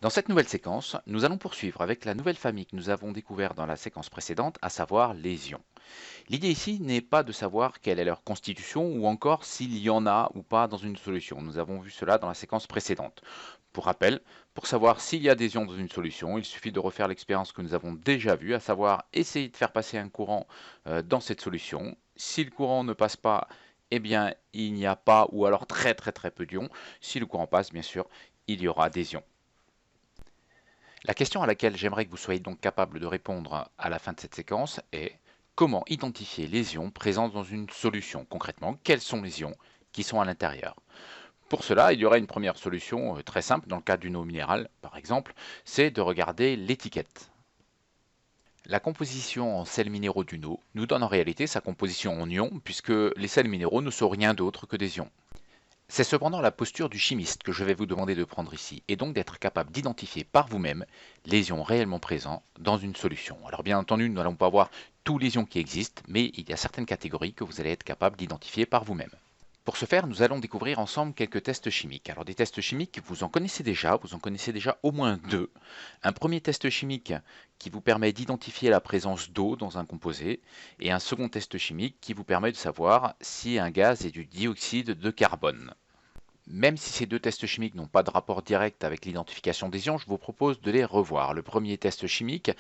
Dans cette nouvelle séquence, nous allons poursuivre avec la nouvelle famille que nous avons découverte dans la séquence précédente, à savoir les ions. L'idée ici n'est pas de savoir quelle est leur constitution ou encore s'il y en a ou pas dans une solution. Nous avons vu cela dans la séquence précédente. Pour rappel, pour savoir s'il y a des ions dans une solution, il suffit de refaire l'expérience que nous avons déjà vue, à savoir essayer de faire passer un courant dans cette solution. Si le courant ne passe pas, eh bien il n'y a pas ou alors très peu d'ions. Si le courant passe, bien sûr, il y aura des ions. La question à laquelle j'aimerais que vous soyez donc capable de répondre à la fin de cette séquence est: comment identifier les ions présents dans une solution? Concrètement, quels sont les ions qui sont à l'intérieur? Pour cela, il y aurait une première solution très simple, dans le cas d'une eau minérale par exemple, c'est de regarder l'étiquette. La composition en sels minéraux d'une eau nous donne en réalité sa composition en ions, puisque les sels minéraux ne sont rien d'autre que des ions. C'est cependant la posture du chimiste que je vais vous demander de prendre ici, et donc d'être capable d'identifier par vous-même les ions réellement présents dans une solution. Alors bien entendu, nous n'allons pas voir tous les ions qui existent, mais il y a certaines catégories que vous allez être capable d'identifier par vous-même. Pour ce faire, nous allons découvrir ensemble quelques tests chimiques. Alors des tests chimiques, vous en connaissez déjà au moins deux. Un premier test chimique qui vous permet d'identifier la présence d'eau dans un composé, et un second test chimique qui vous permet de savoir si un gaz est du dioxyde de carbone. Même si ces deux tests chimiques n'ont pas de rapport direct avec l'identification des ions, je vous propose de les revoir. Le premier test chimique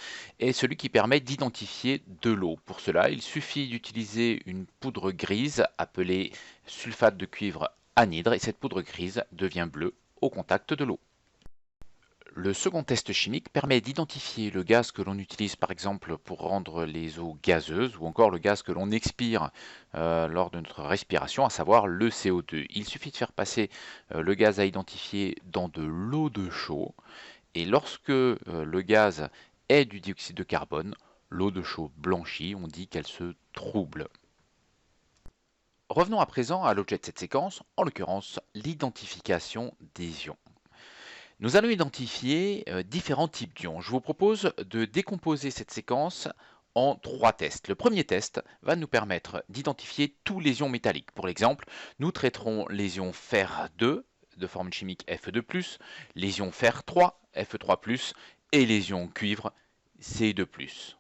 est celui qui permet d'identifier de l'eau. Pour cela, il suffit d'utiliser une poudre grise appelée sulfate de cuivre anhydre, et cette poudre grise devient bleue au contact de l'eau. Le second test chimique permet d'identifier le gaz que l'on utilise par exemple pour rendre les eaux gazeuses, ou encore le gaz que l'on expire lors de notre respiration, à savoir le CO2. Il suffit de faire passer le gaz à identifier dans de l'eau de chaux, et lorsque le gaz est du dioxyde de carbone, l'eau de chaux blanchit, on dit qu'elle se trouble. Revenons à présent à l'objet de cette séquence, en l'occurrence l'identification des ions. Nous allons identifier différents types d'ions. Je vous propose de décomposer cette séquence en trois tests. Le premier test va nous permettre d'identifier tous les ions métalliques. Pour l'exemple, nous traiterons les ions fer2 de formule chimique Fe2+, les ions fer3, Fe3+, et les ions cuivre, Ce2+.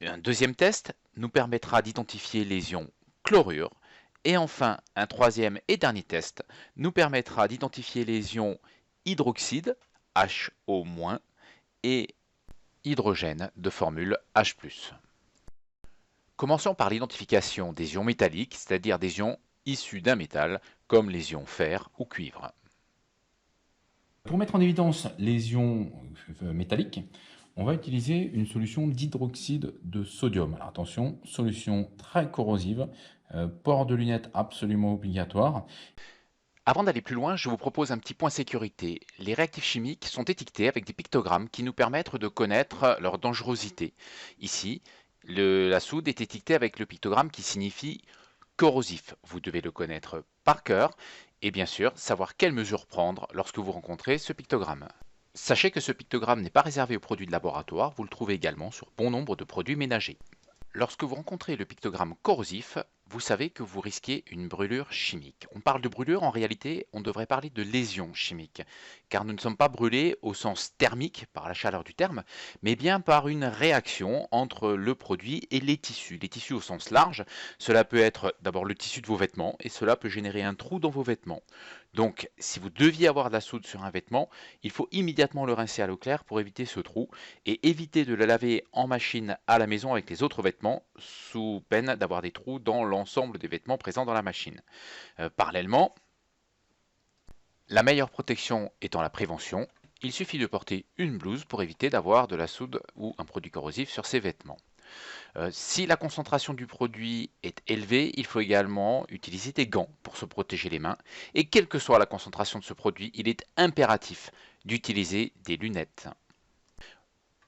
Un deuxième test nous permettra d'identifier les ions chlorure. Et enfin, un troisième et dernier test nous permettra d'identifier les ions hydroxyde, HO-, et hydrogène de formule H+. Commençons par l'identification des ions métalliques, c'est-à-dire des ions issus d'un métal, comme les ions fer ou cuivre. Pour mettre en évidence les ions métalliques, on va utiliser une solution d'hydroxyde de sodium. Alors attention, solution très corrosive, port de lunettes absolument obligatoire. Avant d'aller plus loin, je vous propose un petit point sécurité. Les réactifs chimiques sont étiquetés avec des pictogrammes qui nous permettent de connaître leur dangerosité. Ici, la soude est étiquetée avec le pictogramme qui signifie corrosif. Vous devez le connaître par cœur et bien sûr savoir quelles mesures prendre lorsque vous rencontrez ce pictogramme. Sachez que ce pictogramme n'est pas réservé aux produits de laboratoire, vous le trouvez également sur bon nombre de produits ménagers. Lorsque vous rencontrez le pictogramme corrosif, vous savez que vous risquez une brûlure chimique. On parle de brûlure, en réalité, on devrait parler de lésion chimique, car nous ne sommes pas brûlés au sens thermique, par la chaleur du terme, mais bien par une réaction entre le produit et les tissus. Les tissus au sens large, cela peut être d'abord le tissu de vos vêtements, et cela peut générer un trou dans vos vêtements. Donc, si vous deviez avoir de la soude sur un vêtement, il faut immédiatement le rincer à l'eau claire pour éviter ce trou, et éviter de le laver en machine à la maison avec les autres vêtements, sous peine d'avoir des trous dans l'ensemble des vêtements présents dans la machine. Parallèlement, la meilleure protection étant la prévention, il suffit de porter une blouse pour éviter d'avoir de la soude ou un produit corrosif sur ses vêtements. Si la concentration du produit est élevée, il faut également utiliser des gants pour se protéger les mains. Et quelle que soit la concentration de ce produit, il est impératif d'utiliser des lunettes.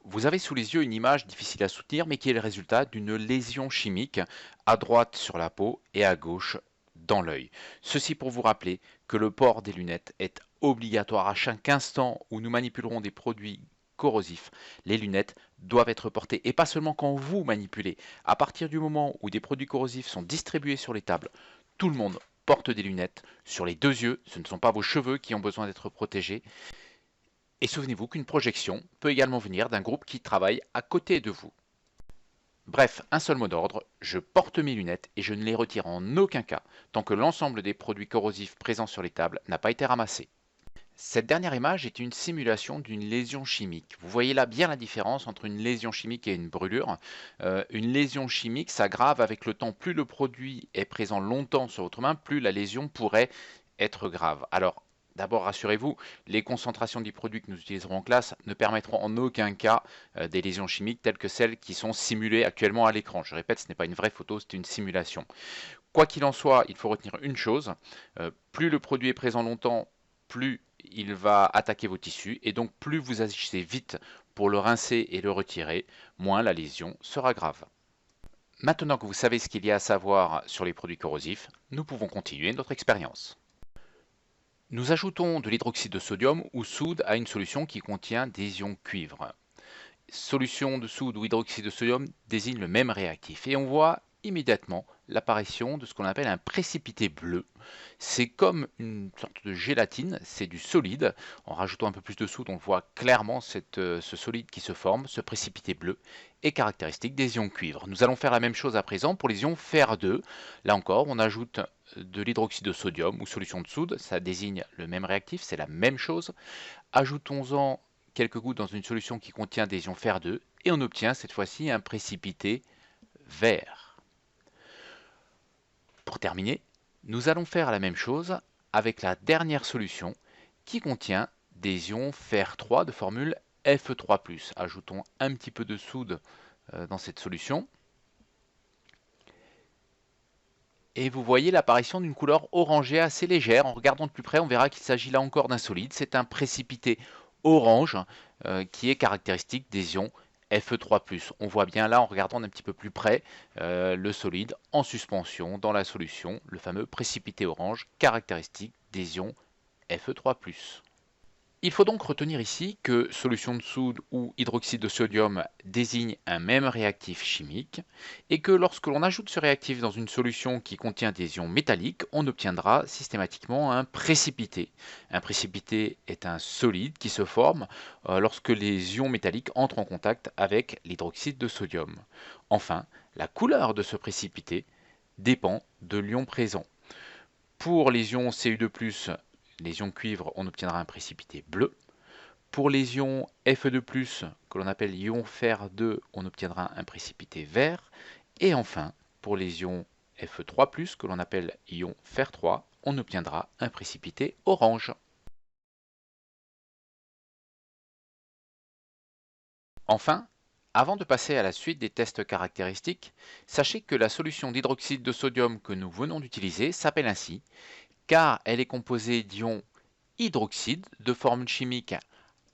Vous avez sous les yeux une image difficile à soutenir, mais qui est le résultat d'une lésion chimique, à droite sur la peau et à gauche dans l'œil. Ceci pour vous rappeler que le port des lunettes est obligatoire à chaque instant où nous manipulerons des produits corrosifs. Les lunettes doivent être portées, et pas seulement quand vous manipulez. À partir du moment où des produits corrosifs sont distribués sur les tables, tout le monde porte des lunettes sur les deux yeux. Ce ne sont pas vos cheveux qui ont besoin d'être protégés. Et souvenez-vous qu'une projection peut également venir d'un groupe qui travaille à côté de vous. Bref, un seul mot d'ordre, je porte mes lunettes et je ne les retire en aucun cas tant que l'ensemble des produits corrosifs présents sur les tables n'a pas été ramassé. Cette dernière image est une simulation d'une lésion chimique. Vous voyez là bien la différence entre une lésion chimique et une brûlure. Une lésion chimique s'aggrave avec le temps. Plus le produit est présent longtemps sur votre main, plus la lésion pourrait être grave. Alors, d'abord, rassurez-vous, les concentrations des produits que nous utiliserons en classe ne permettront en aucun cas des lésions chimiques telles que celles qui sont simulées actuellement à l'écran. Je répète, ce n'est pas une vraie photo, c'est une simulation. Quoi qu'il en soit, il faut retenir une chose, plus le produit est présent longtemps, plus il va attaquer vos tissus, et donc plus vous agissez vite pour le rincer et le retirer, moins la lésion sera grave. Maintenant que vous savez ce qu'il y a à savoir sur les produits corrosifs, nous pouvons continuer notre expérience. Nous ajoutons de l'hydroxyde de sodium ou soude à une solution qui contient des ions cuivre. Solution de soude ou hydroxyde de sodium désigne le même réactif et on voit immédiatement l'apparition de ce qu'on appelle un précipité bleu. C'est comme une sorte de gélatine, c'est du solide. En rajoutant un peu plus de soude, on voit clairement ce solide qui se forme, ce précipité bleu, est caractéristique des ions cuivre. Nous allons faire la même chose à présent pour les ions Fer2. Là encore, on ajoute de l'hydroxyde de sodium ou solution de soude, ça désigne le même réactif, c'est la même chose. Ajoutons-en quelques gouttes dans une solution qui contient des ions Fer2 et on obtient cette fois-ci un précipité vert. Pour terminer, nous allons faire la même chose avec la dernière solution qui contient des ions Fer3 de formule Fe3+. Ajoutons un petit peu de soude dans cette solution. Et vous voyez l'apparition d'une couleur orangée assez légère. En regardant de plus près, on verra qu'il s'agit là encore d'un solide. C'est un précipité orange qui est caractéristique des ions Fe3+. On voit bien là, en regardant d'un petit peu plus près, le solide en suspension dans la solution, le fameux précipité orange caractéristique des ions Fe3+. Il faut donc retenir ici que solution de soude ou hydroxyde de sodium désigne un même réactif chimique et que lorsque l'on ajoute ce réactif dans une solution qui contient des ions métalliques, on obtiendra systématiquement un précipité. Un précipité est un solide qui se forme lorsque les ions métalliques entrent en contact avec l'hydroxyde de sodium. Enfin, la couleur de ce précipité dépend de l'ion présent. Pour les ions Cu2+, les ions cuivre, on obtiendra un précipité bleu. Pour les ions Fe2+, que l'on appelle ion Fer2, on obtiendra un précipité vert. Et enfin, pour les ions Fe3+, que l'on appelle ion Fer3, on obtiendra un précipité orange. Enfin, avant de passer à la suite des tests caractéristiques, sachez que la solution d'hydroxyde de sodium que nous venons d'utiliser s'appelle ainsi car elle est composée d'ions hydroxyde de formule chimique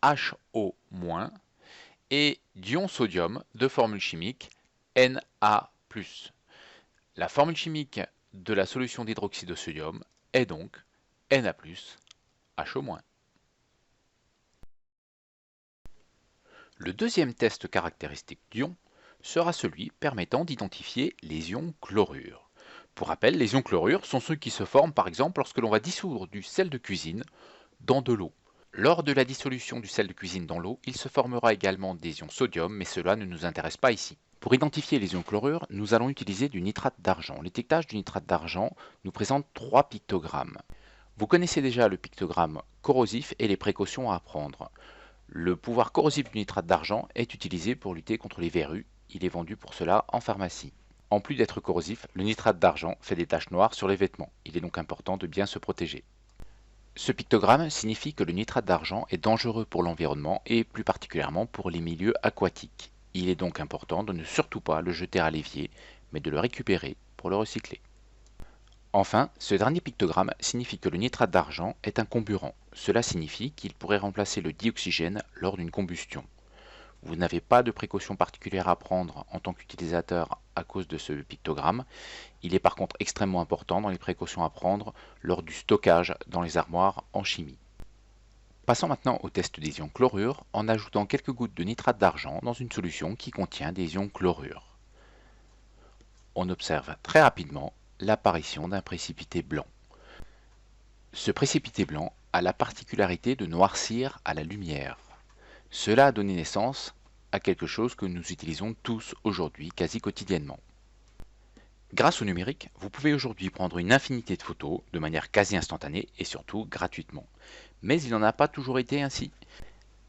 HO- et d'ions sodium de formule chimique Na+. La formule chimique de la solution d'hydroxyde de sodium est donc Na+, HO-. Le deuxième test caractéristique d'ions sera celui permettant d'identifier les ions chlorure. Pour rappel, les ions chlorure sont ceux qui se forment par exemple lorsque l'on va dissoudre du sel de cuisine dans de l'eau. Lors de la dissolution du sel de cuisine dans l'eau, il se formera également des ions sodium, mais cela ne nous intéresse pas ici. Pour identifier les ions chlorure, nous allons utiliser du nitrate d'argent. L'étiquetage du nitrate d'argent nous présente 3 pictogrammes. Vous connaissez déjà le pictogramme corrosif et les précautions à prendre. Le pouvoir corrosif du nitrate d'argent est utilisé pour lutter contre les verrues. Il est vendu pour cela en pharmacie. En plus d'être corrosif, le nitrate d'argent fait des taches noires sur les vêtements. Il est donc important de bien se protéger. Ce pictogramme signifie que le nitrate d'argent est dangereux pour l'environnement et plus particulièrement pour les milieux aquatiques. Il est donc important de ne surtout pas le jeter à l'évier, mais de le récupérer pour le recycler. Enfin, ce dernier pictogramme signifie que le nitrate d'argent est un comburant. Cela signifie qu'il pourrait remplacer le dioxygène lors d'une combustion. Vous n'avez pas de précautions particulières à prendre en tant qu'utilisateur à cause de ce pictogramme. Il est par contre extrêmement important dans les précautions à prendre lors du stockage dans les armoires en chimie. Passons maintenant au test des ions chlorure en ajoutant quelques gouttes de nitrate d'argent dans une solution qui contient des ions chlorure. On observe très rapidement l'apparition d'un précipité blanc. Ce précipité blanc a la particularité de noircir à la lumière. Cela a donné naissance à quelque chose que nous utilisons tous aujourd'hui quasi quotidiennement. Grâce au numérique, vous pouvez aujourd'hui prendre une infinité de photos de manière quasi instantanée et surtout gratuitement. Mais il n'en a pas toujours été ainsi.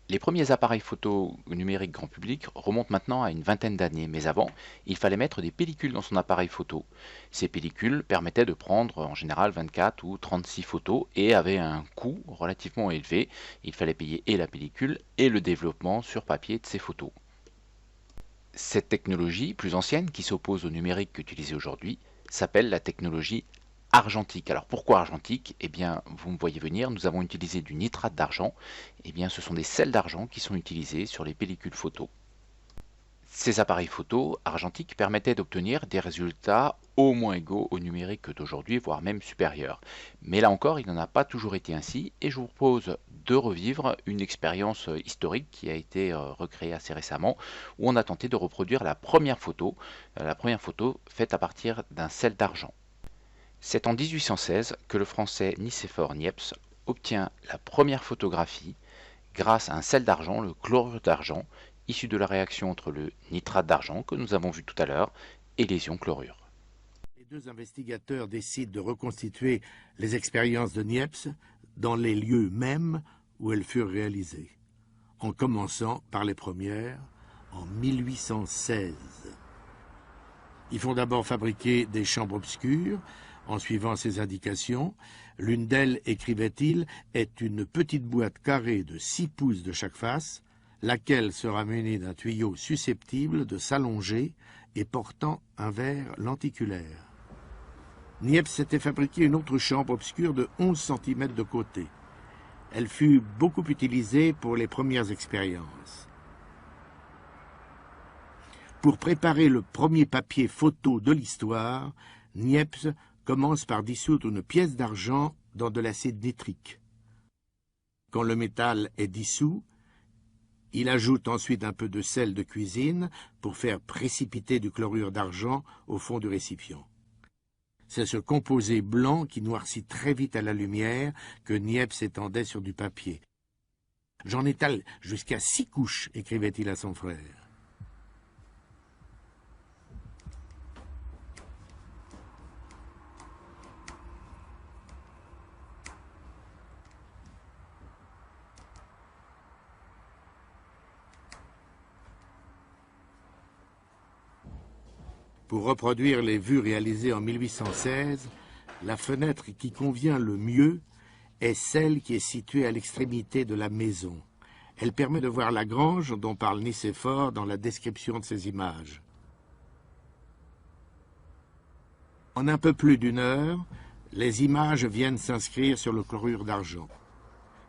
Les premiers appareils photo numériques grand public remontent maintenant à une vingtaine d'années, mais avant, il fallait mettre des pellicules dans son appareil photo. Ces pellicules permettaient de prendre en général 24 ou 36 photos et avaient un coût relativement élevé. Il fallait payer et la pellicule et le développement sur papier de ces photos. Cette technologie, plus ancienne, qui s'oppose au numérique utilisé aujourd'hui, s'appelle la technologie argentique. Alors pourquoi argentique? Eh bien, vous me voyez venir, nous avons utilisé du nitrate d'argent. Eh bien, ce sont des sels d'argent qui sont utilisés sur les pellicules photo. Ces appareils photo argentiques permettaient d'obtenir des résultats au moins égaux au numérique d'aujourd'hui, voire même supérieurs. Mais là encore, il n'en a pas toujours été ainsi, et je vous propose de revivre une expérience historique qui a été recréée assez récemment, où on a tenté de reproduire la première photo faite à partir d'un sel d'argent. C'est en 1816 que le français Nicéphore Niepce obtient la première photographie grâce à un sel d'argent, le chlorure d'argent, issu de la réaction entre le nitrate d'argent que nous avons vu tout à l'heure et les ions chlorure. Les deux investigateurs décident de reconstituer les expériences de Niepce dans les lieux mêmes où elles furent réalisées, en commençant par les premières en 1816. Ils font d'abord fabriquer des chambres obscures en suivant ces indications. L'une d'elles, écrivait-il, est une petite boîte carrée de 6 pouces de chaque face, laquelle sera munie d'un tuyau susceptible de s'allonger et portant un verre lenticulaire. Niepce s'était fabriqué une autre chambre obscure de 11 cm de côté. Elle fut beaucoup utilisée pour les premières expériences. Pour préparer le premier papier photo de l'histoire, Niepce commence par dissoudre une pièce d'argent dans de l'acide nitrique. Quand le métal est dissous, il ajoute ensuite un peu de sel de cuisine pour faire précipiter du chlorure d'argent au fond du récipient. C'est ce composé blanc qui noircit très vite à la lumière que Niepce étendait sur du papier. « J'en étale jusqu'à 6 couches », écrivait-il à son frère. Pour reproduire les vues réalisées en 1816, la fenêtre qui convient le mieux est celle qui est située à l'extrémité de la maison. Elle permet de voir la grange dont parle Nicéphore dans la description de ces images. En un peu plus d'une heure, les images viennent s'inscrire sur le chlorure d'argent.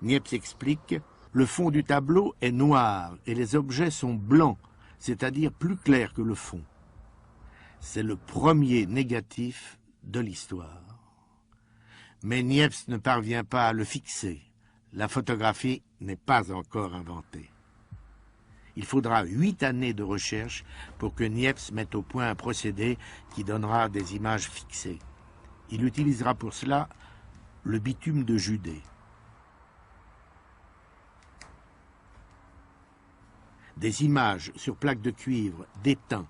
Niepce explique « Le fond du tableau est noir et les objets sont blancs, c'est-à-dire plus clairs que le fond. » C'est le premier négatif de l'histoire. Mais Niepce ne parvient pas à le fixer. La photographie n'est pas encore inventée. Il faudra 8 années de recherche pour que Niepce mette au point un procédé qui donnera des images fixées. Il utilisera pour cela le bitume de Judée. Des images sur plaques de cuivre, d'étain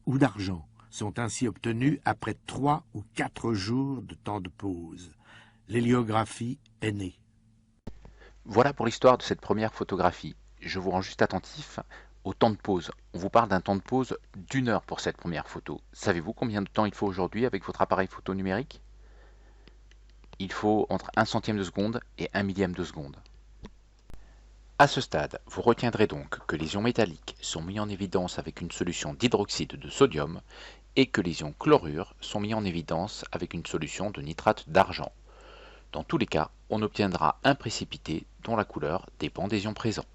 ou d'argent sont ainsi obtenus après 3 ou 4 jours de temps de pause. L'héliographie est née. Voilà pour l'histoire de cette première photographie. Je vous rends juste attentif au temps de pause. On vous parle d'un temps de pause d'1 heure pour cette première photo. Savez-vous combien de temps il faut aujourd'hui avec votre appareil photo numérique? Il faut entre 1 centième de seconde et 1 millième de seconde. À ce stade, vous retiendrez donc que les ions métalliques sont mis en évidence avec une solution d'hydroxyde de sodium et que les ions chlorure sont mis en évidence avec une solution de nitrate d'argent. Dans tous les cas, on obtiendra un précipité dont la couleur dépend des ions présents.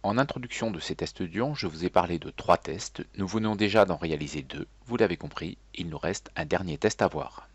En introduction de ces tests d'ions, je vous ai parlé de 3 tests. Nous venons déjà d'en réaliser 2. Vous l'avez compris, il nous reste un dernier test à voir.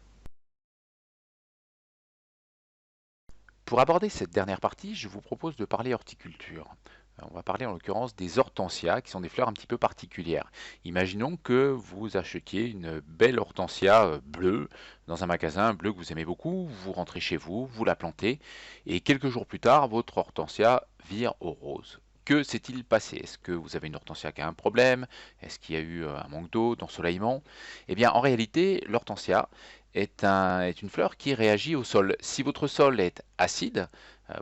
Pour aborder cette dernière partie, je vous propose de parler horticulture. On va parler en l'occurrence des hortensias, qui sont des fleurs un petit peu particulières. Imaginons que vous achetiez une belle hortensia bleue dans un magasin bleu que vous aimez beaucoup, vous rentrez chez vous, vous la plantez, et quelques jours plus tard, votre hortensia vire au rose. Que s'est-il passé? Est-ce que vous avez une hortensia qui a un problème? Est-ce qu'il y a eu un manque d'eau, d'ensoleillement? Eh bien, en réalité, l'hortensia est une fleur qui réagit au sol. Si votre sol est acide,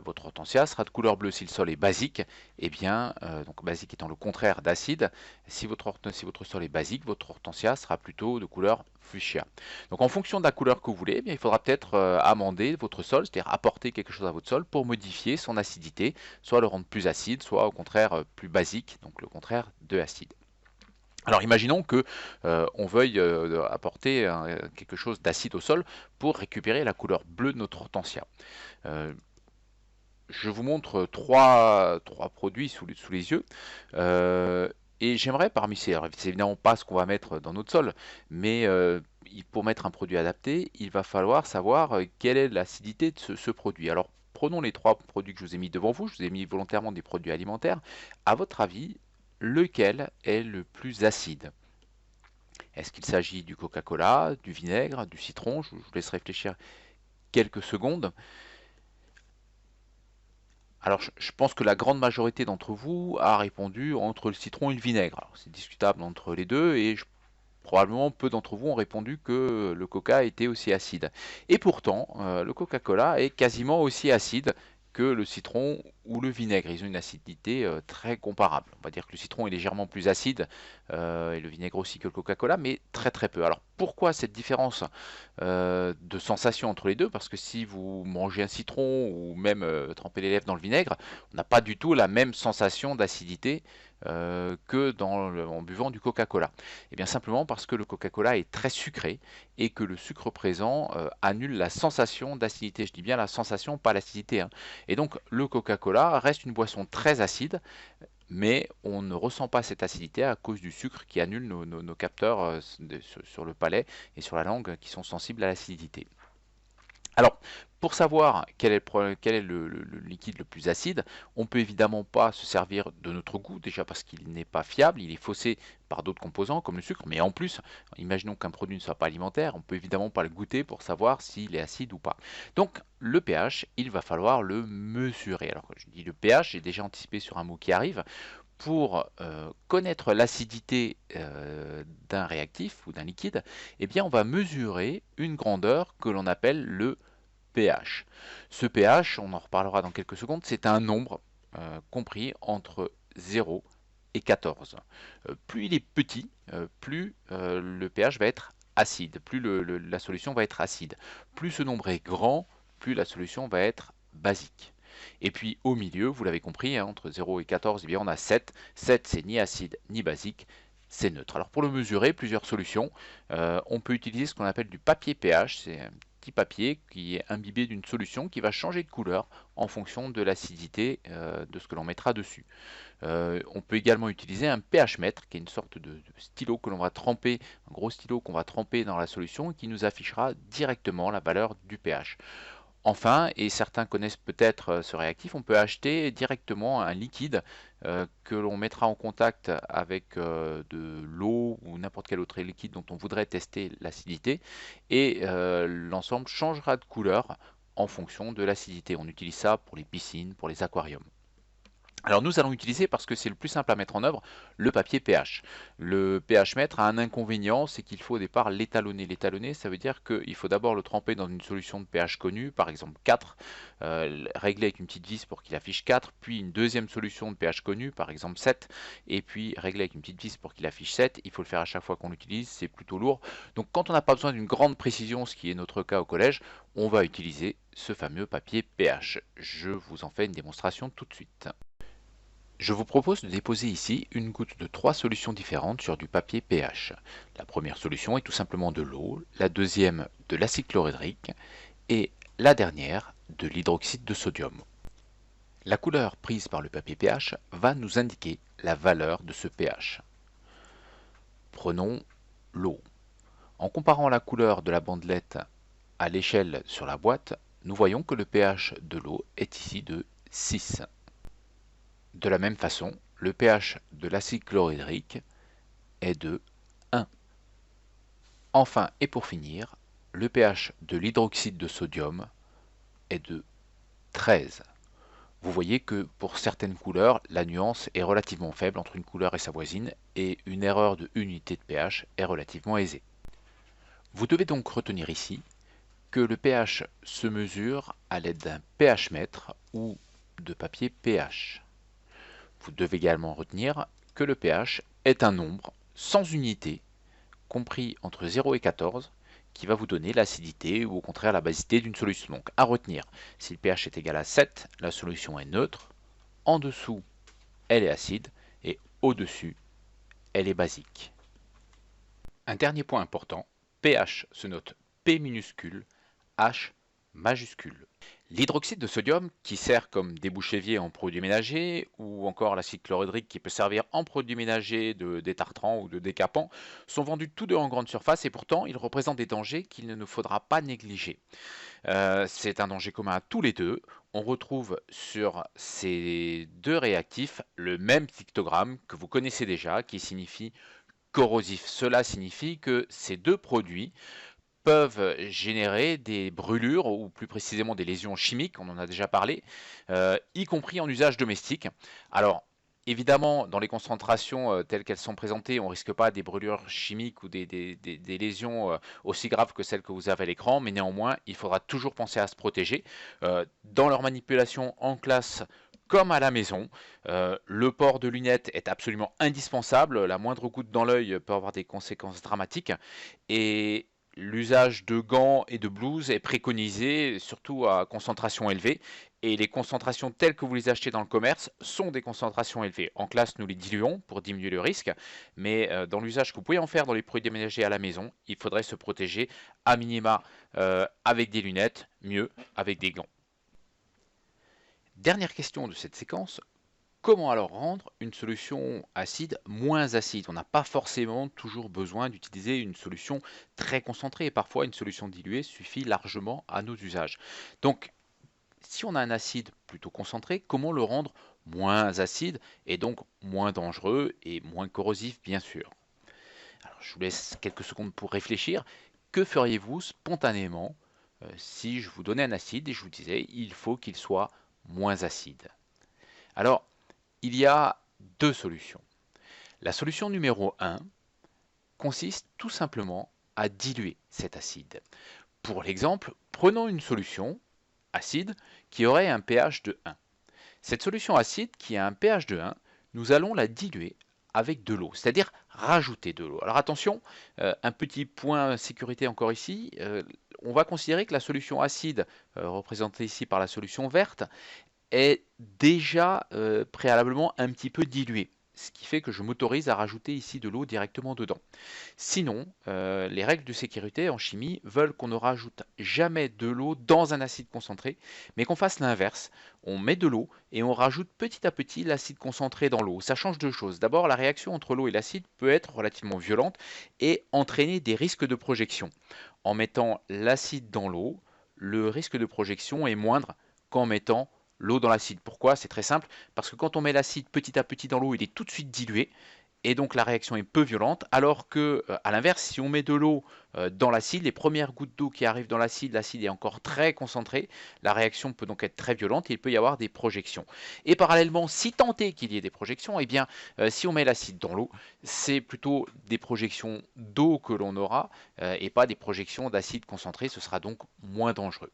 votre hortensia sera de couleur bleue. Si le sol est basique, eh bien, donc basique étant le contraire d'acide, si votre sol est basique, votre hortensia sera plutôt de couleur fuchsia. Donc en fonction de la couleur que vous voulez, eh bien, il faudra peut-être amender votre sol, c'est-à-dire apporter quelque chose à votre sol pour modifier son acidité, soit le rendre plus acide, soit au contraire plus basique, donc le contraire de acide. Alors imaginons que on veuille apporter quelque chose d'acide au sol pour récupérer la couleur bleue de notre hortensia. Euh, je vous montre trois produits sous les yeux. Et j'aimerais parmi ces, alors c'est évidemment pas ce qu'on va mettre dans notre sol, mais pour mettre un produit adapté, il va falloir savoir quelle est l'acidité de ce produit. Alors prenons les trois produits que je vous ai mis devant vous, je vous ai mis volontairement des produits alimentaires. À votre avis, lequel est le plus acide? Est-ce qu'il s'agit du Coca-Cola, du vinaigre, du citron? Je vous laisse réfléchir quelques secondes. Alors, je pense que la grande majorité d'entre vous a répondu entre le citron et le vinaigre. Alors, c'est discutable entre les deux et probablement peu d'entre vous ont répondu que le Coca était aussi acide. Et pourtant, le Coca-Cola est quasiment aussi acide que le citron ou le vinaigre. Ils ont une acidité très comparable. On va dire que le citron est légèrement plus acide et le vinaigre aussi que le Coca-Cola, mais très très peu. Alors pourquoi cette différence de sensation entre les deux? Parce que si vous mangez un citron ou même trempez les lèvres dans le vinaigre, on n'a pas du tout la même sensation d'acidité que en buvant du Coca-Cola. Et bien simplement parce que le Coca-Cola est très sucré et que le sucre présent annule la sensation d'acidité. Je dis bien la sensation, pas l'acidité, hein. Et donc le Coca-Cola reste une boisson très acide, mais on ne ressent pas cette acidité à cause du sucre qui annule nos capteurs sur le palais et sur la langue qui sont sensibles à l'acidité. Alors, pour savoir quel est le liquide le plus acide, on ne peut évidemment pas se servir de notre goût, déjà parce qu'il n'est pas fiable, il est faussé par d'autres composants comme le sucre, mais en plus, imaginons qu'un produit ne soit pas alimentaire, on ne peut évidemment pas le goûter pour savoir s'il est acide ou pas. Donc, le pH, il va falloir le mesurer. Alors, je dis le pH, j'ai déjà anticipé sur un mot qui arrive. Pour connaître l'acidité d'un réactif ou d'un liquide, eh bien on va mesurer une grandeur que l'on appelle le pH. Ce pH, on en reparlera dans quelques secondes, c'est un nombre compris entre 0 et 14. Plus il est petit, plus le pH va être acide, plus la solution va être acide. Plus ce nombre est grand, plus la solution va être basique. Et puis au milieu, vous l'avez compris, hein, entre 0 et 14, eh bien, on a 7. 7, c'est ni acide ni basique, c'est neutre. Alors pour le mesurer, plusieurs solutions. On peut utiliser ce qu'on appelle du papier pH. C'est un petit papier qui est imbibé d'une solution qui va changer de couleur en fonction de l'acidité de ce que l'on mettra dessus. On peut également utiliser un pH mètre, qui est une sorte de stylo que l'on va tremper, un gros stylo qu'on va tremper dans la solution et qui nous affichera directement la valeur du pH. Enfin, et certains connaissent peut-être ce réactif, on peut acheter directement un liquide que l'on mettra en contact avec de l'eau ou n'importe quel autre liquide dont on voudrait tester l'acidité et l'ensemble changera de couleur en fonction de l'acidité. On utilise ça pour les piscines, pour les aquariums. Alors nous allons utiliser, parce que c'est le plus simple à mettre en œuvre, le papier pH. Le pH mètre a un inconvénient, c'est qu'il faut au départ l'étalonner. L'étalonner, ça veut dire qu'il faut d'abord le tremper dans une solution de pH connue, par exemple 4, régler avec une petite vis pour qu'il affiche 4, puis une deuxième solution de pH connue, par exemple 7, et puis régler avec une petite vis pour qu'il affiche 7. Il faut le faire à chaque fois qu'on l'utilise, c'est plutôt lourd. Donc quand on n'a pas besoin d'une grande précision, ce qui est notre cas au collège, on va utiliser ce fameux papier pH. Je vous en fais une démonstration tout de suite. Je vous propose de déposer ici une goutte de 3 solutions différentes sur du papier pH. La première solution est tout simplement de l'eau, la deuxième de l'acide chlorhydrique et la dernière de l'hydroxyde de sodium. La couleur prise par le papier pH va nous indiquer la valeur de ce pH. Prenons l'eau. En comparant la couleur de la bandelette à l'échelle sur la boîte, nous voyons que le pH de l'eau est ici de 6. De la même façon, le pH de l'acide chlorhydrique est de 1. Enfin, et pour finir, le pH de l'hydroxyde de sodium est de 13. Vous voyez que pour certaines couleurs, la nuance est relativement faible entre une couleur et sa voisine, et une erreur de unité de pH est relativement aisée. Vous devez donc retenir ici que le pH se mesure à l'aide d'un pH mètre ou de papier pH. Vous devez également retenir que le pH est un nombre sans unité, compris entre 0 et 14, qui va vous donner l'acidité ou au contraire la basicité d'une solution. Donc à retenir, si le pH est égal à 7, la solution est neutre, en dessous, elle est acide, et au-dessus, elle est basique. Un dernier point important, pH se note P minuscule, H majuscule. L'hydroxyde de sodium, qui sert comme débouche-évier en produits ménagers, ou encore l'acide chlorhydrique qui peut servir en produits ménagers de détartrants ou de décapants, sont vendus tous deux en grande surface et pourtant ils représentent des dangers qu'il ne nous faudra pas négliger. C'est un danger commun à tous les deux. On retrouve sur ces deux réactifs le même pictogramme que vous connaissez déjà, qui signifie corrosif. Cela signifie que ces deux produits peuvent générer des brûlures ou plus précisément des lésions chimiques, on en a déjà parlé, y compris en usage domestique. Alors évidemment, dans les concentrations telles qu'elles sont présentées, on ne risque pas des brûlures chimiques ou des lésions aussi graves que celles que vous avez à l'écran, mais néanmoins, il faudra toujours penser à se protéger. Dans leur manipulation en classe, comme à la maison, le port de lunettes est absolument indispensable. La moindre goutte dans l'œil peut avoir des conséquences dramatiques. Et l'usage de gants et de blouses est préconisé, surtout à concentration élevée. Et les concentrations telles que vous les achetez dans le commerce sont des concentrations élevées. En classe, nous les diluons pour diminuer le risque. Mais dans l'usage que vous pouvez en faire dans les produits déménagers à la maison, il faudrait se protéger à minima avec des lunettes, mieux avec des gants. Dernière question de cette séquence, comment alors rendre une solution acide moins acide? On n'a pas forcément toujours besoin d'utiliser une solution très concentrée, et parfois une solution diluée suffit largement à nos usages. Donc, si on a un acide plutôt concentré, comment le rendre moins acide et donc moins dangereux et moins corrosif bien sûr? Alors, je vous laisse quelques secondes pour réfléchir. Que feriez-vous spontanément si je vous donnais un acide et je vous disais il faut qu'il soit moins acide? Alors, il y a deux solutions. La solution numéro 1 consiste tout simplement à diluer cet acide. Pour l'exemple, prenons une solution acide qui aurait un pH de 1. Cette solution acide qui a un pH de 1, nous allons la diluer avec de l'eau, c'est-à-dire rajouter de l'eau. Alors attention, un petit point sécurité encore ici, on va considérer que la solution acide, représentée ici par la solution verte, est déjà préalablement un petit peu diluée, ce qui fait que je m'autorise à rajouter ici de l'eau directement dedans. Sinon, les règles de sécurité en chimie veulent qu'on ne rajoute jamais de l'eau dans un acide concentré, mais qu'on fasse l'inverse. On met de l'eau et on rajoute petit à petit l'acide concentré dans l'eau. Ça change deux choses. D'abord, la réaction entre l'eau et l'acide peut être relativement violente et entraîner des risques de projection. En mettant l'acide dans l'eau, le risque de projection est moindre qu'en mettant l'eau dans l'acide. Pourquoi? C'est très simple, parce que quand on met l'acide petit à petit dans l'eau, il est tout de suite dilué, et donc la réaction est peu violente, alors que, à l'inverse, si on met de l'eau dans l'acide, les premières gouttes d'eau qui arrivent dans l'acide est encore très concentré, la réaction peut donc être très violente et il peut y avoir des projections. Et parallèlement, si tant est qu'il y ait des projections, eh bien, si on met l'acide dans l'eau, c'est plutôt des projections d'eau que l'on aura et pas des projections d'acide concentré, ce sera donc moins dangereux.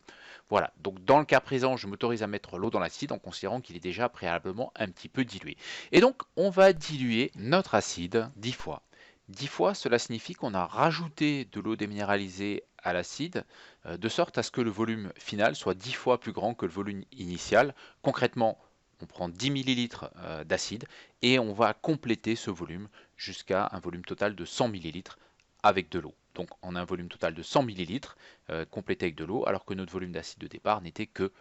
Voilà, donc dans le cas présent, je m'autorise à mettre l'eau dans l'acide en considérant qu'il est déjà préalablement un petit peu dilué. Et donc, on va diluer notre acide 10 fois. 10 fois, cela signifie qu'on a rajouté de l'eau déminéralisée à l'acide, de sorte à ce que le volume final soit 10 fois plus grand que le volume initial. Concrètement, on prend 10 ml d'acide et on va compléter ce volume jusqu'à un volume total de 100 ml avec de l'eau. Donc on a un volume total de 100 ml complété avec de l'eau, alors que notre volume d'acide de départ n'était que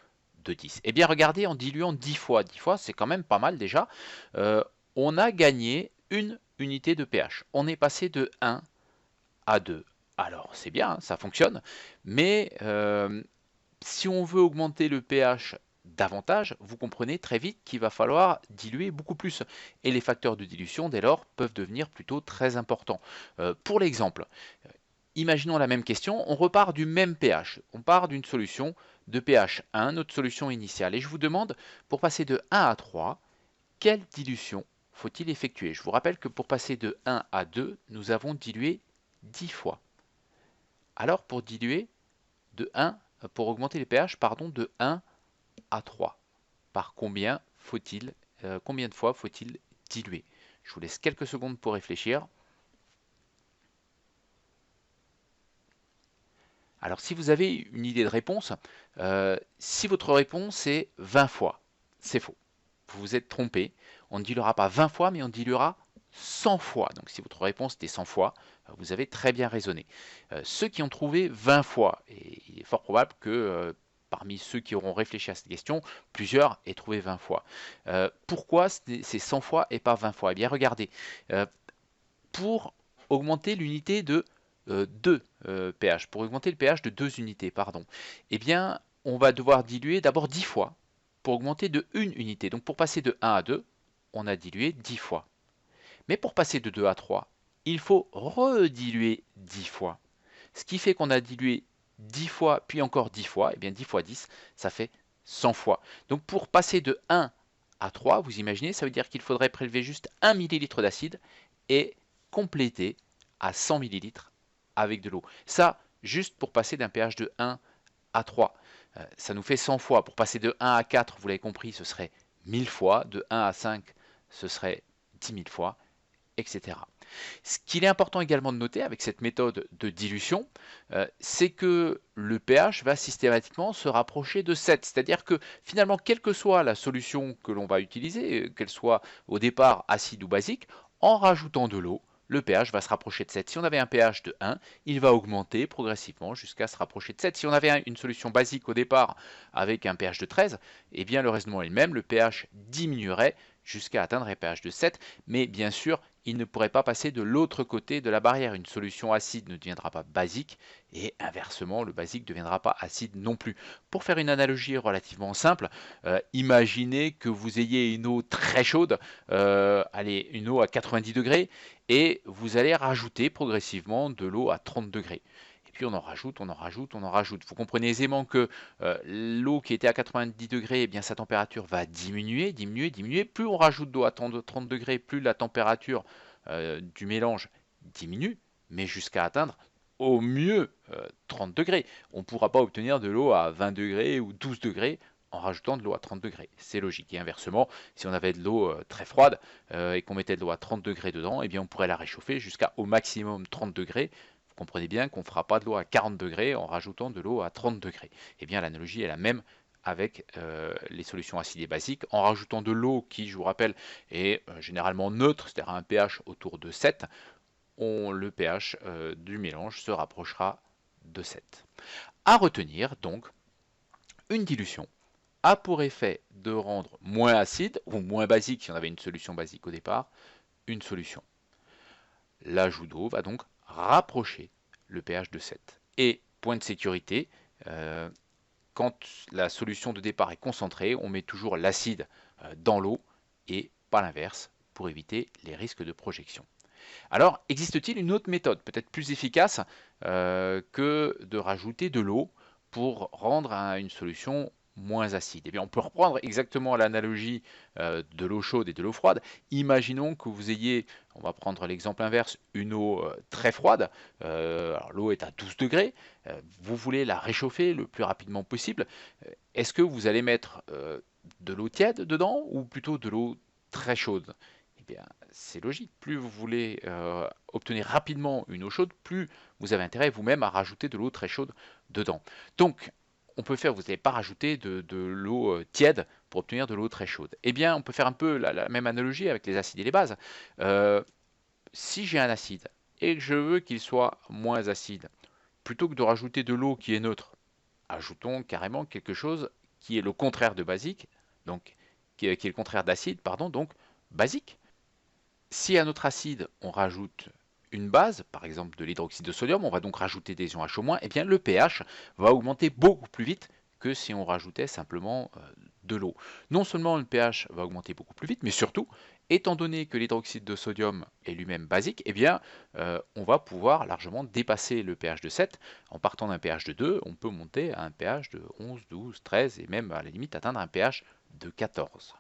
de 10. Eh bien regardez, en diluant 10 fois c'est quand même pas mal déjà, on a gagné une unité de pH. On est passé de 1 à 2. Alors c'est bien, ça fonctionne, mais si on veut augmenter le pH davantage, vous comprenez très vite qu'il va falloir diluer beaucoup plus. Et les facteurs de dilution, dès lors, peuvent devenir plutôt très importants. Pour l'exemple, imaginons la même question, on repart du même pH. On part d'une solution de pH 1, notre solution initiale. Et je vous demande, pour passer de 1 à 3, quelle dilution faut-il effectuer? Je vous rappelle que pour passer de 1 à 2, nous avons dilué 10 fois. Alors pour diluer de 1, pour augmenter les pH, pardon, de 1 à 3, par combien de fois faut-il diluer? Je vous laisse quelques secondes pour réfléchir. Alors si vous avez une idée de réponse, si votre réponse est 20 fois, c'est faux. Vous vous êtes trompé. On ne diluera pas 20 fois, mais on diluera 100 fois. Donc si votre réponse était 100 fois, vous avez très bien raisonné. Ceux qui ont trouvé 20 fois, et il est fort probable que parmi ceux qui auront réfléchi à cette question, plusieurs aient trouvé 20 fois. Pourquoi c'est 100 fois et pas 20 fois? Eh bien regardez, pour augmenter l'unité de 2 pH, pour augmenter le pH de 2 unités, pardon, eh bien on va devoir diluer d'abord 10 fois pour augmenter de 1 unité. Donc pour passer de 1 à 2, on a dilué 10 fois. Mais pour passer de 2 à 3, il faut rediluer 10 fois. Ce qui fait qu'on a dilué 10 fois, puis encore 10 fois, et bien 10 fois 10, ça fait 100 fois. Donc pour passer de 1 à 3, vous imaginez, ça veut dire qu'il faudrait prélever juste 1 ml d'acide et compléter à 100 ml avec de l'eau. Ça, juste pour passer d'un pH de 1 à 3. Ça nous fait 100 fois. Pour passer de 1 à 4, vous l'avez compris, ce serait 1000 fois. De 1 à 5, ce serait 10 000 fois, etc. Ce qu'il est important également de noter avec cette méthode de dilution, c'est que le pH va systématiquement se rapprocher de 7. C'est-à-dire que finalement, quelle que soit la solution que l'on va utiliser, qu'elle soit au départ acide ou basique, en rajoutant de l'eau, le pH va se rapprocher de 7. Si on avait un pH de 1, il va augmenter progressivement jusqu'à se rapprocher de 7. Si on avait une solution basique au départ avec un pH de 13, eh bien le raisonnement est le même, le pH diminuerait jusqu'à atteindre un pH de 7, mais bien sûr, il ne pourrait pas passer de l'autre côté de la barrière. Une solution acide ne deviendra pas basique et inversement, le basique ne deviendra pas acide non plus. Pour faire une analogie relativement simple, imaginez que vous ayez une eau très chaude, allez, une eau à 90 degrés, et vous allez rajouter progressivement de l'eau à 30 degrés. Et puis on en rajoute, on en rajoute, on en rajoute. Vous comprenez aisément que l'eau qui était à 90 degrés, eh bien, sa température va diminuer, diminuer, diminuer. Plus on rajoute d'eau à 30 degrés, plus la température du mélange diminue, mais jusqu'à atteindre au mieux 30 degrés. On ne pourra pas obtenir de l'eau à 20 degrés ou 12 degrés en rajoutant de l'eau à 30 degrés. C'est logique. Et inversement, si on avait de l'eau très froide et qu'on mettait de l'eau à 30 degrés dedans, eh bien, on pourrait la réchauffer jusqu'à au maximum 30 degrés. Vous comprenez bien qu'on ne fera pas de l'eau à 40 degrés en rajoutant de l'eau à 30 degrés. Eh bien, l'analogie est la même avec les solutions acides et basiques. En rajoutant de l'eau qui, je vous rappelle, est généralement neutre, c'est-à-dire un pH autour de 7, le pH du mélange se rapprochera de 7. À retenir, donc, une dilution a pour effet de rendre moins acide, ou moins basique si on avait une solution basique au départ, une solution. L'ajout d'eau va donc rapprocher le pH de 7. Et point de sécurité, quand la solution de départ est concentrée, on met toujours l'acide dans l'eau et pas l'inverse pour éviter les risques de projection. Alors, existe-t-il une autre méthode, peut-être plus efficace que de rajouter de l'eau pour rendre une solution moins acide? Eh bien, on peut reprendre exactement l'analogie de l'eau chaude et de l'eau froide. Imaginons que vous ayez, on va prendre l'exemple inverse, une eau très froide. Alors l'eau est à 12 degrés. Vous voulez la réchauffer le plus rapidement possible. Est-ce que vous allez mettre de l'eau tiède dedans ou plutôt de l'eau très chaude? Eh bien, c'est logique. Plus vous voulez obtenir rapidement une eau chaude, plus vous avez intérêt vous-même à rajouter de l'eau très chaude dedans. Donc, on peut faire, vous n'allez pas rajouter de l'eau tiède pour obtenir de l'eau très chaude. Eh bien, on peut faire un peu la même analogie avec les acides et les bases. Si j'ai un acide et que je veux qu'il soit moins acide, plutôt que de rajouter de l'eau qui est neutre, ajoutons carrément quelque chose qui est le contraire de basique, donc qui est le contraire d'acide, pardon, donc basique. Si à notre acide, on rajoute une base, par exemple de l'hydroxyde de sodium, on va donc rajouter des ions H-, eh bien le pH va augmenter beaucoup plus vite que si on rajoutait simplement de l'eau. Non seulement le pH va augmenter beaucoup plus vite, mais surtout, étant donné que l'hydroxyde de sodium est lui-même basique, eh bien, on va pouvoir largement dépasser le pH de 7. En partant d'un pH de 2, on peut monter à un pH de 11, 12, 13 et même à la limite atteindre un pH de 14.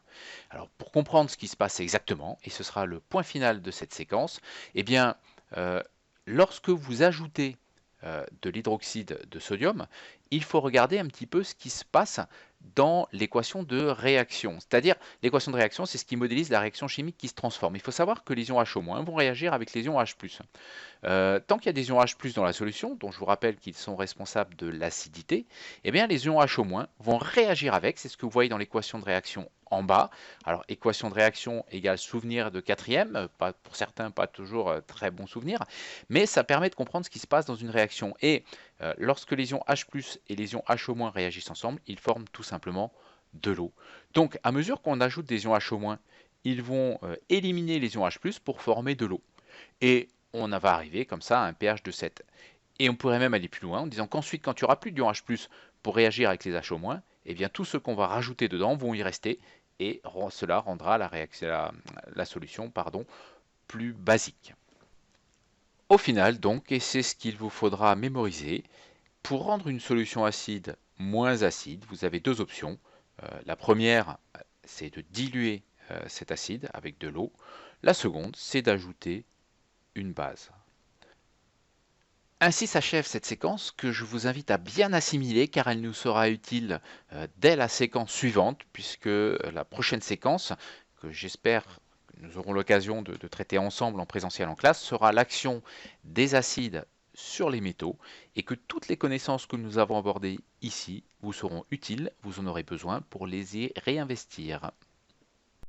Alors pour comprendre ce qui se passe exactement, et ce sera le point final de cette séquence, eh bien, lorsque vous ajoutez de l'hydroxyde de sodium, il faut regarder un petit peu ce qui se passe dans l'équation de réaction. C'est-à-dire, l'équation de réaction, c'est ce qui modélise la réaction chimique qui se transforme. Il faut savoir que les ions H- vont réagir avec les ions H+. Tant qu'il y a des ions H+ dans la solution, dont je vous rappelle qu'ils sont responsables de l'acidité, eh bien les ions H- vont réagir avec, c'est ce que vous voyez dans l'équation de réaction en bas. Alors équation de réaction égale souvenir de quatrième, pas, pour certains pas toujours très bon souvenir, mais ça permet de comprendre ce qui se passe dans une réaction. Et lorsque les ions H+ et les ions H- réagissent ensemble, ils forment tout simplement de l'eau. Donc à mesure qu'on ajoute des ions H-, ils vont éliminer les ions H+ pour former de l'eau. Et on va arriver comme ça à un pH de 7. Et on pourrait même aller plus loin en disant qu'ensuite, quand il n'y aura plus d'ions H+, pour réagir avec les H-, eh bien tous ceux qu'on va rajouter dedans vont y rester et cela rendra la solution plus basique. Au final, donc, et c'est ce qu'il vous faudra mémoriser, pour rendre une solution acide moins acide, vous avez deux options. La première, c'est de diluer cet acide avec de l'eau. La seconde, c'est d'ajouter une base. Ainsi s'achève cette séquence que je vous invite à bien assimiler car elle nous sera utile dès la séquence suivante puisque la prochaine séquence, que j'espère que nous aurons l'occasion de traiter ensemble en présentiel en classe, sera l'action des acides sur les métaux et que toutes les connaissances que nous avons abordées ici vous seront utiles, vous en aurez besoin pour les y réinvestir.